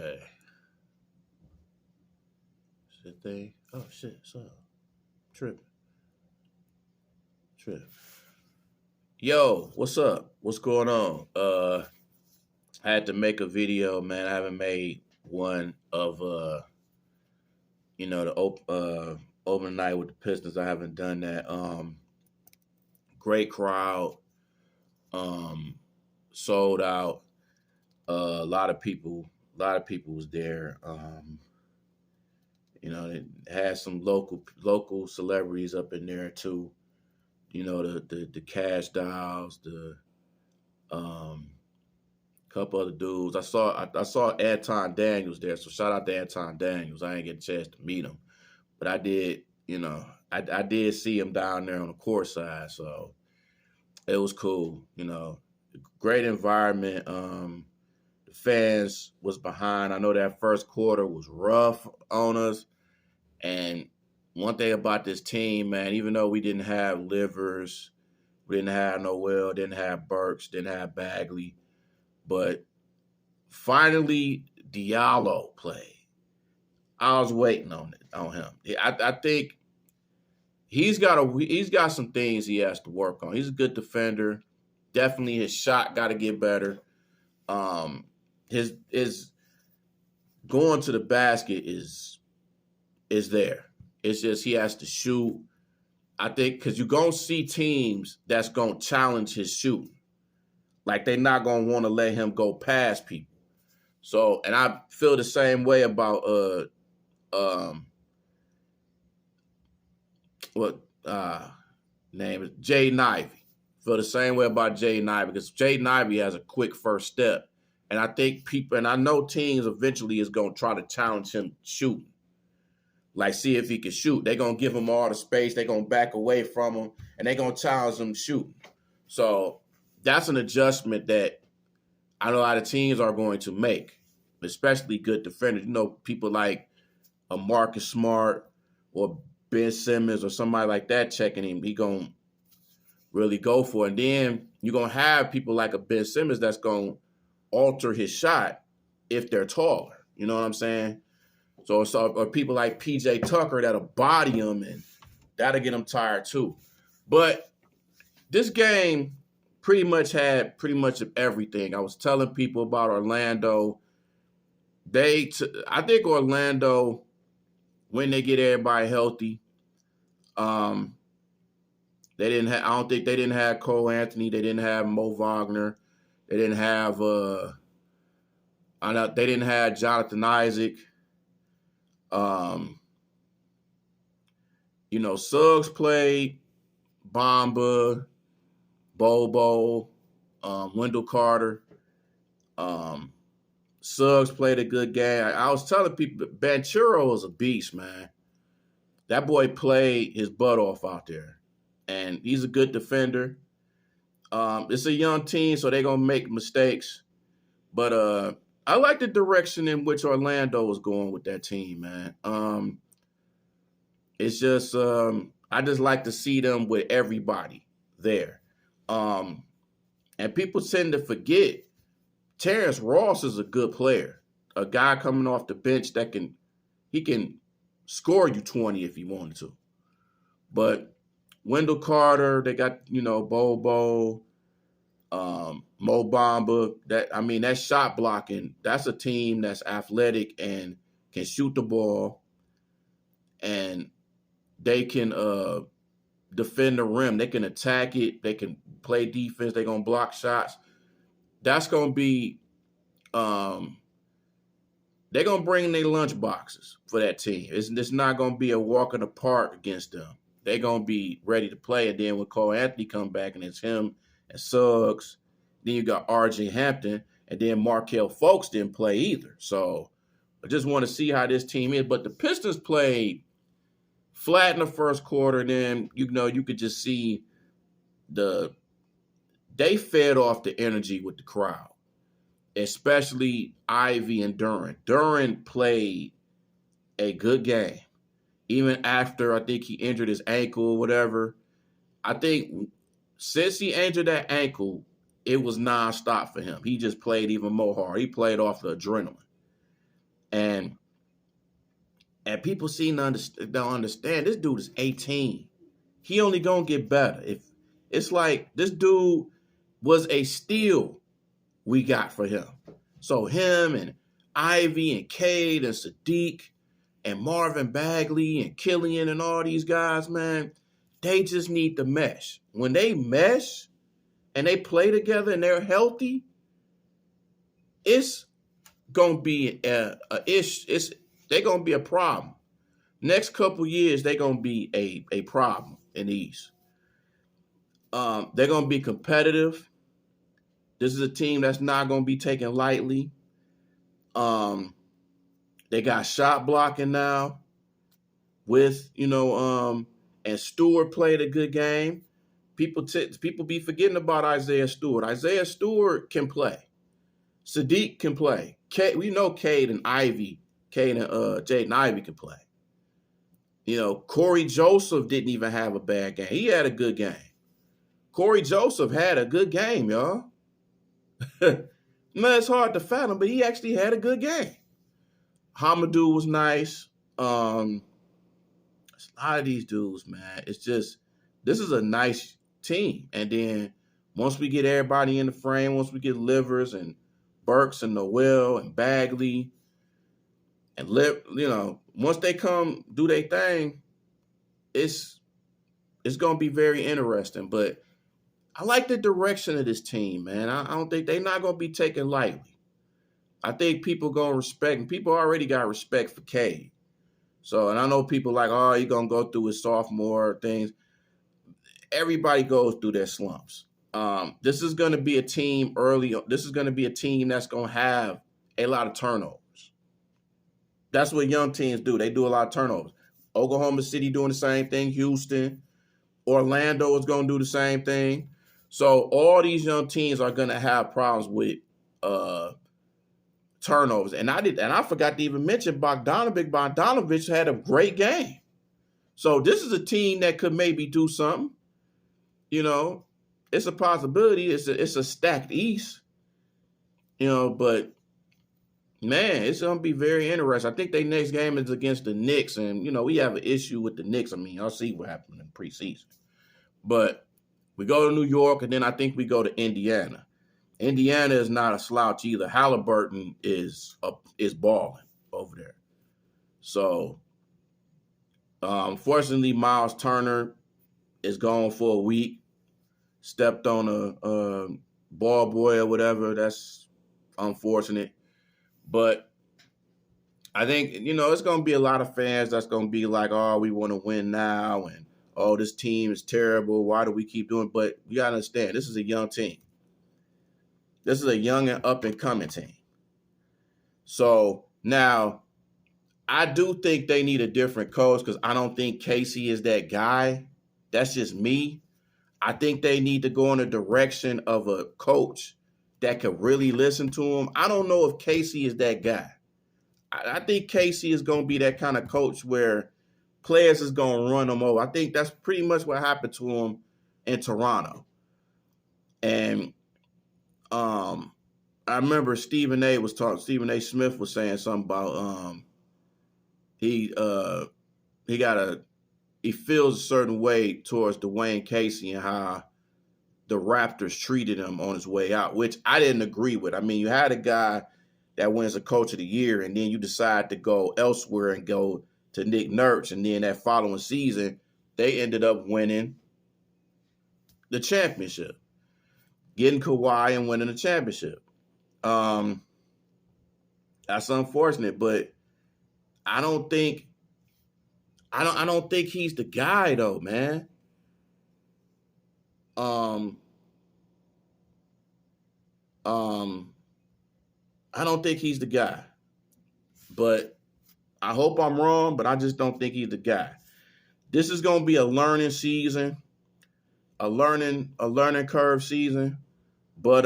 Okay. Shit thing. Oh shit. So trip. Trip. Yo, what's up? What's going on? I had to make a video, man. I haven't made one of the open night with the Pistons. I haven't done that. Great crowd. Um Sold out. A lot of people, was there. It had some local celebrities up in there too. The Cash Dolls, the um couple other dudes. I saw Anton Daniels there, so shout out to Anton Daniels. I didn't get a chance to meet him, but I did. I did see him down there on the court side, so it was cool. Great environment. The fans was behind. I know that first quarter was rough on us, and one thing about this team, man, even though we didn't have Livers, we didn't have Noel, didn't have Burks, didn't have Bagley, but finally Diallo played. I was waiting on him. I think he's got some things he has to work on. He's a good defender. Definitely his shot got to get better. His going to the basket is there. It's just he has to shoot. I think because you're going to see teams that's going to challenge his shooting. Like they're not going to want to let him go past people. So, and I feel the same way about what name is Jaden Ivey. Feel the same way about Jaden Ivey because Jaden Ivey has a quick first step. And I think people, and I know teams eventually is going to try to challenge him shooting. Like, see if he can shoot. They're going to give him all the space. They're going to back away from him, and they're going to challenge him shooting. So that's an adjustment that I know a lot of teams are going to make, especially good defenders. People like a Marcus Smart or Ben Simmons or somebody like that checking him. He going to really go for it. And then you're going to have people like a Ben Simmons that's going to alter his shot if they're taller. You know what I'm saying? So or people like PJ Tucker that'll body him, and that'll get him tired too. But this game pretty much had of everything. I was telling people about Orlando. I think Orlando, when they get everybody healthy, they didn't have. I don't think they didn't have Cole Anthony. They didn't have Mo Wagner. They didn't have. They didn't have Jonathan Isaac. Suggs played, Bamba, Bobo, Wendell Carter. Suggs played a good game. I was telling people, Banchero is a beast, man. That boy played his butt off out there, and he's a good defender. It's a young team, so they're going to make mistakes. But I like the direction in which Orlando was going with that team, man. It's just I just like to see them with everybody there. And people tend to forget Terrence Ross is a good player. A guy coming off the bench that can score you 20 if he wanted to. But Wendell Carter, they got, Bobo, Mo Bamba. That shot blocking, that's a team that's athletic and can shoot the ball, and they can defend the rim. They can attack it. They can play defense. They're going to block shots. That's going to be they're going to bring their lunch boxes for that team. It's not going to be a walk in the park against them. They're going to be ready to play. And then when Cole Anthony come back and it's him and Suggs, then you got R.J. Hampton, and then Markelle Fultz didn't play either. So I just want to see how this team is. But the Pistons played flat in the first quarter. Then, you could just see they fed off the energy with the crowd, especially Ivy and Duren. Duren played a good game. Even after, I think he injured his ankle or whatever. I think since he injured that ankle, it was nonstop for him. He just played even more hard. He played off the adrenaline. And people don't understand this dude is 18. He only gonna get better. If it's like this dude was a steal we got for him. So him and Ivy and Cade and Sadiq and Marvin Bagley and Killian and all these guys, man, they just need to mesh. When they mesh and they play together and they're healthy, it's gonna be they're gonna be a problem. Next couple years, they're gonna be a problem in the East. They're gonna be competitive. This is a team that's not gonna be taken lightly. They got shot blocking now with, and Stewart played a good game. People be forgetting about Isaiah Stewart. Isaiah Stewart can play. Sadiq can play. We know Cade and Jaden Ivey can play. Corey Joseph didn't even have a bad game. He had a good game. Corey Joseph had a good game, y'all. Man, it's hard to fathom, but he actually had a good game. Hamadou was nice. A lot of these dudes, man, it's just, this is a nice team. And then once we get everybody in the frame, once we get Livers and Burks and Noel and Bagley and once they come do their thing, it's going to be very interesting. But I like the direction of this team, man. I don't think they're not going to be taken lightly. I think people going to respect, and people already got respect for Cade. So, and I know people like, oh, you're going to go through his sophomore things. Everybody goes through their slumps. This is going to be a team This is going to be a team that's going to have a lot of turnovers. That's what young teams do. They do a lot of turnovers. Oklahoma City doing the same thing. Houston, Orlando is going to do the same thing. So all these young teams are going to have problems with turnovers. And I forgot to even mention Bogdanovic. Bogdanovic had a great game. So this is a team that could maybe do something. It's a possibility. It's a stacked East. But man, it's going to be very interesting. I think their next game is against the Knicks. And, we have an issue with the Knicks. I mean, I'll see what happened in preseason. But we go to New York, and then I think we go to Indiana. Indiana is not a slouch either. Halliburton is balling over there. So, unfortunately, Miles Turner is gone for a week. Stepped on a ball boy or whatever. That's unfortunate. But I think, it's going to be a lot of fans that's going to be like, oh, we want to win now. And, oh, this team is terrible. Why do we keep doing it? But you got to understand, this is a young team. This is a young and up-and-coming team. So now, I do think they need a different coach because I don't think Casey is that guy. That's just me. I think they need to go in the direction of a coach that could really listen to him. I don't know if Casey is that guy. I think Casey is going to be that kind of coach where players is going to run them over. I think that's pretty much what happened to him in Toronto. And I remember Stephen A. Smith was saying something about he feels a certain way towards Dwayne Casey and how the Raptors treated him on his way out, which I didn't agree with. I mean, you had a guy that wins a Coach of the Year, and then you decide to go elsewhere and go to Nick Nurse, and then that following season, they ended up winning the championship, getting Kawhi and winning the championship. That's unfortunate, but I don't think he's the guy though, man. I don't think he's the guy. But I hope I'm wrong, but I just don't think he's the guy. This is going to be a learning season, a learning curve season, but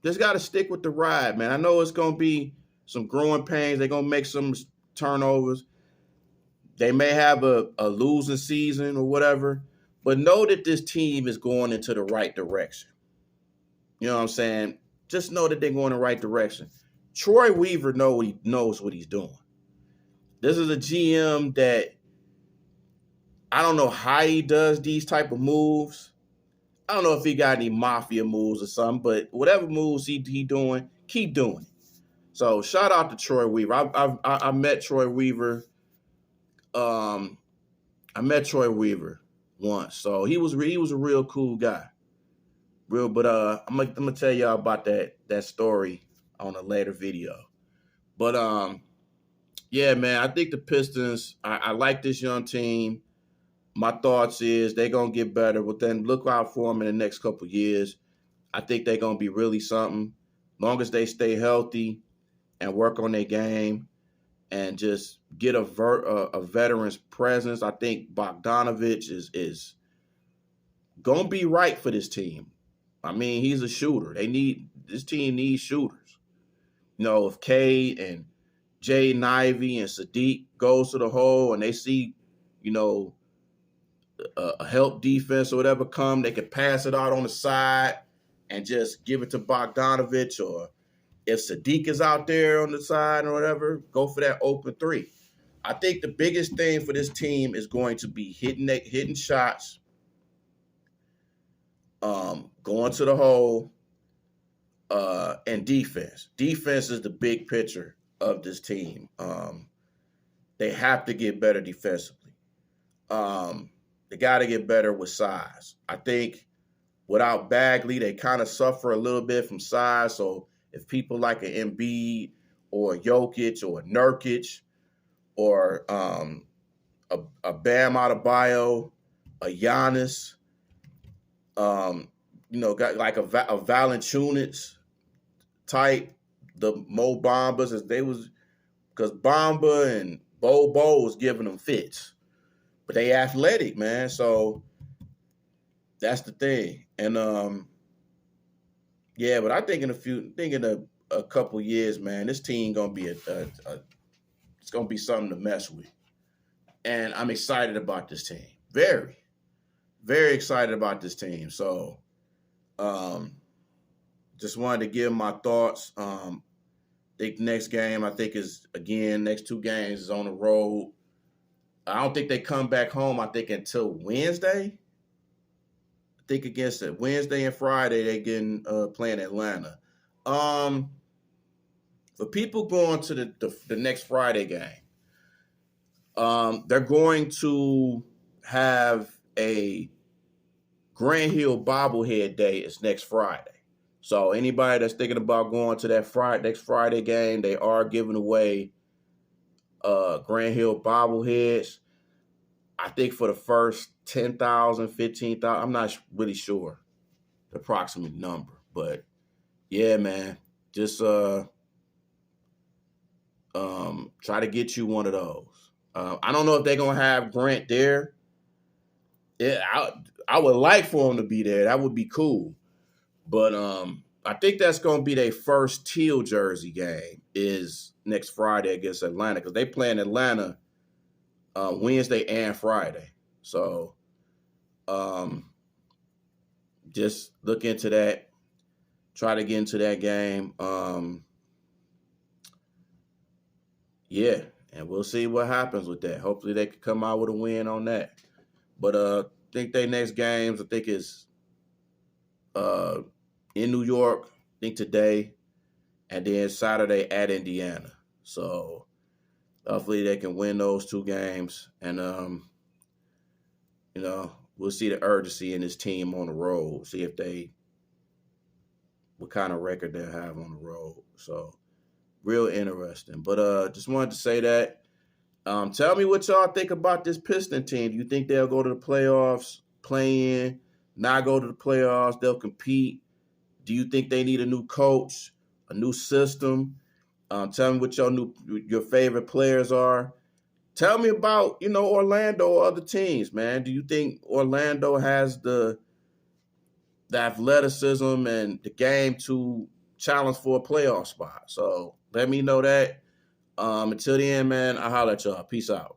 just got to stick with the ride, man. I know it's going to be some growing pains. They're going to make some turnovers. They may have a losing season or whatever, but know that this team is going into the right direction. You know what I'm saying? just know that they're going in the right direction. Troy Weaver knows what he's doing. This is a GM that I don't know how he does these type of moves. I don't know if he got any mafia moves or something, but whatever moves he doing, keep doing it. So shout out to Troy Weaver. I met Troy Weaver. I met Troy Weaver once, so he was a real cool guy. But I'm gonna tell y'all about that story on a later video. But yeah, man, I think the Pistons. I like this young team. My thoughts is they're gonna get better, but then look out for them in the next couple of years. I think they're gonna be really something. Long as they stay healthy and work on their game and just get a veteran's presence. I think Bogdanovich is gonna be right for this team. I mean, he's a shooter. This team needs shooters. You know, if Cade and Jay Ivey and Sadiq goes to the hole and they see, you know, a help defense or whatever come, they can pass it out on the side and just give it to Bogdanovich, or if Sadiq is out there on the side or whatever, go for that open three. I think the biggest thing for this team is going to be hitting shots, going to the hole, and defense. Defense is the big picture of this team. They have to get better defensively. They got to get better with size. I think without Bagley, they kind of suffer a little bit from size. So if people like an Embiid or a Jokic or a Nurkic or a Bam Adebayo, a Giannis, you know, got like a Valanciunas type, the Mo Bambas, as they was, because Bamba and Bo was giving them fits. But they athletic, man. So that's the thing. And yeah, but I think in a couple years, man, this team gonna be it's gonna be something to mess with. And I'm excited about this team. Very, very excited about this team. So just wanted to give my thoughts. I think next game, next two games is on the road. I don't think they come back home, I think, until Wednesday. I think against it. Wednesday and Friday, they getting playing Atlanta. For people going to the next Friday game, they're going to have a Grand Hill bobblehead day. It's next Friday. So anybody that's thinking about going to that next Friday game, they are giving away Grand Hill bobbleheads. I think for the first 10,000, 15,000, I'm not really sure the approximate number, but yeah, man, just try to get you one of those. I don't know if they're gonna have Grant there. Yeah, I would like for him to be there. That would be cool. But I think that's gonna be their first teal jersey game is next Friday against Atlanta, because they play in Atlanta Wednesday and Friday. So just look into that. Try to get into that game. Yeah, and we'll see what happens with that. Hopefully they can come out with a win on that. But I think their next games, I think, is in New York, I think today, and then Saturday at Indiana. So hopefully they can win those two games. And, you know, we'll see the urgency in this team on the road, see if what kind of record they'll have on the road. So real interesting. But just wanted to say that. Tell me what y'all think about this Piston team. Do you think they'll go to the playoffs, play in, not go to the playoffs, they'll compete? Do you think they need a new coach, a new system? Tell me what your favorite players are. Tell me about, Orlando or other teams, man. Do you think Orlando has the athleticism and the game to challenge for a playoff spot? So let me know that. Until the end, man, I'll holler at y'all. Peace out.